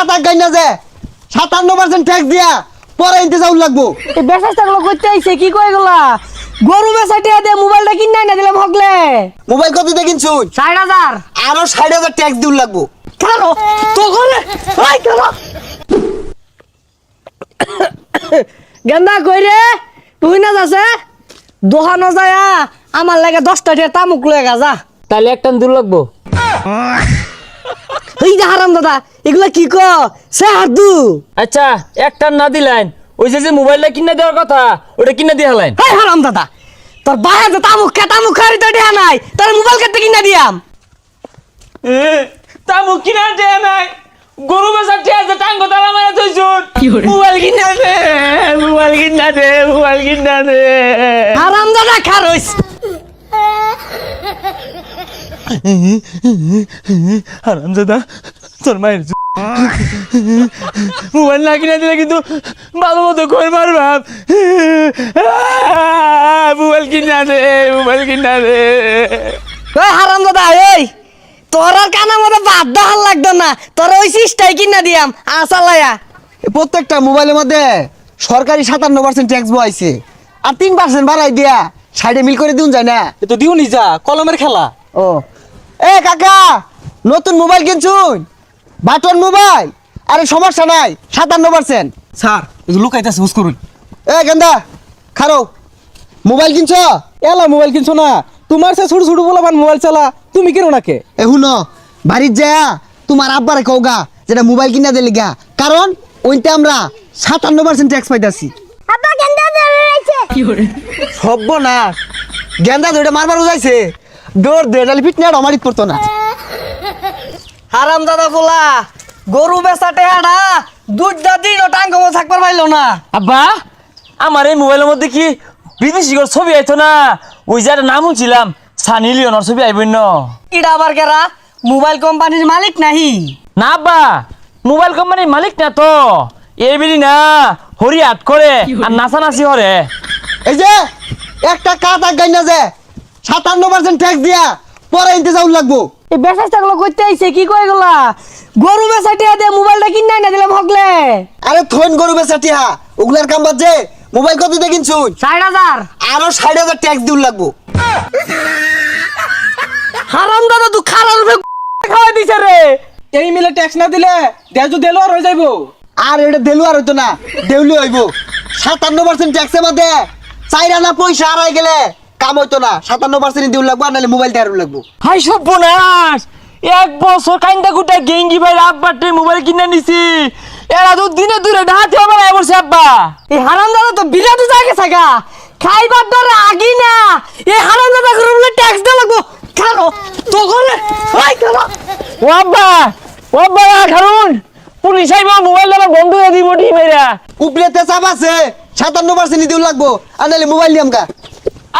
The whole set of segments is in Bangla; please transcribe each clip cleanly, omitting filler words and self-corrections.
কাতা গাই না যে 57% ট্যাক্স দিয়া পরে ইনতে যাও লাগবো। এই বেচাগুলো করতে আইছে কি কই গলা গরু বেচাটিয়া দে মোবাইলটা কিনা না দিলাম হগলে মোবাইল কত দিয়ে কিনছুন? 60,000 আরো 60,000 ট্যাক্স দিউ লাগবো। কারো তো করে ওই কারো গেন্দা কই রে তুই না যাচ্ছে দোহানো যায়া আমার লাগে 10টা টিয়া তামুক লয়ে গা যা তাহলে একটা দূর লাগবো। এই যে হারাম দাদা এগুলা কি ক সে হাদু আচ্ছা একটা না দিলেন ওই যে মোবাইলটা কিনে দেওয়ার কথা ওটা কিনে দিয়ে হলেন। এই হারাম দাদা তোর বাইরে তো তামুক খারি তো দেয়া নাই তোর মোবাইল কেটে কিনা দিয়াম তামুক কিনা দেয়া নাই গরু বেচা টিয়া যে টাঙ্গ তালা মারা থইছুন মোবাইল কিনা দে মোবাইল কিনা দে মোবাইল কিনা দে। হারাম দাদা খারইস হারামজাদা তোর মায়ের মোবাইল না কিনে দিলে কিন্তু ভালো মতো কই মারবাম। মোবাইল কিনা দে মোবাইল কিনা দে। ওই হারাম দাদা এই তোর আর কানা মতো বাদ দাহাল লাগতো না তোর ওই সিস্টাই কিনা দিয়াম আসালায়া প্রত্যেকটা মোবাইলের মধ্যে সরকারি 57% ট্যাক্স বইছে আর 3% বাড়াই দিয়া সাইডে মিল করে দিউন যায় না। এ তো দিও নি যা কলমের খেলা। ও এ কাকা নতুন মোবাইল কিনছুন বাটন মোবাইল আরে সমস্যা নাই 57%। স্যার এই লুকাইতেছে হুস করুন। এ গেন্দা খারো মোবাইল কিনছ? এলা মোবাইল কিনছো না তোমার সে ছোট ছোট বলা মোবাইল চালা তুমি কেন নাকে এ হুনো বাড়ির যা তোমার আব্বারে কওগা যেটা মোবাইল কিনা দিলে গা কারণ ওইতে আমরা 57% ট্যাক্স পাইতাছি। আব্বা গেন্দা ধরে রইছে সর্বনাশ গেন্দা ধরে মারবার যাইছে দৌড় দে ডালি ফিট না আমারই পড়তো না। হারাম দাদা বলা গরু বেচাটে আডা দুধটা দিন ও টাঙ্গ থাকবার পাইলো না। আব্বা আমার এই মোবাইলের মধ্যে কি বিদেশি ছবি আইতো না ওই যার নাম ছিলাম সানি লিওনের ছবি আইবই না। ইডা আবার কেরা মোবাইল কোম্পানির মালিক নাহি না আব্বা মোবাইল কোম্পানির মালিক না তো এই বিড়ি না হরি হাট করে আর নাচানাচি হরে। এই যে একটা কাতা গাই না যে 57% ট্যাক্স দিয়া পরে ইনতে যাও লাগবো। এই বেচাগুলো করতে আইছে কি কই গলা গরু বেচাটিয়া দে মোবাইলটা কিনা না দিলাম হগলে আরে থইন গরু বেচাটিয়া ওগুলার কাম বাদ যে মোবাইল কত দিয়ে কিনছুন? 60,000 আরো 60,000 ট্যাক্স দিউ লাগবো। হারাম দাদা তুই খারাপ খাওয়াই দিছে রে। এই মিলে ট্যাক্স না দিলে দেশ তো দেলো আর হয়ে যাইবো। আর এটা দেলু আর হইতো না দেউলি হইব 57% ট্যাক্সের মধ্যে 4 আনা পয়সা হারাই গেলে কাম হইতো না 57% দিউ লাগবো নাহলে মোবাইল দেয়ার লাগবো। হাই সর্বনাশ এক বছর কাইন্দা গুটা গেঙ্গি ভাই আব্বাতে মোবাইল কিনে নিছি এরা তো দিনে দূরে ডাহাতে আমার বসে আব্বা। এই হারাম দাদা তো বিরাট জায়গা থাকা খাইবার ধরে আগি না এই হারাম দাদা করে ট্যাক্স দেওয়া লাগবো খানো তো করে ওই খানো ও আব্বা খারুন পুলিশ আইবা মোবাইল আমার বন্ধ হয়ে দিব টি মেরা। উপরেতে চাপ আছে 57% দিউ লাগবো আর নাহলে মোবাইল দিয়াম গা।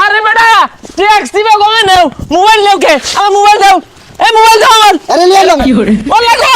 আরে বেটা ট্যাক্স দিবা কমে নাও মোবাইল নাও কে আমার মোবাইল দাও এই মোবাইল দাও আমার। আরে লিয়ে নাও ও লাগো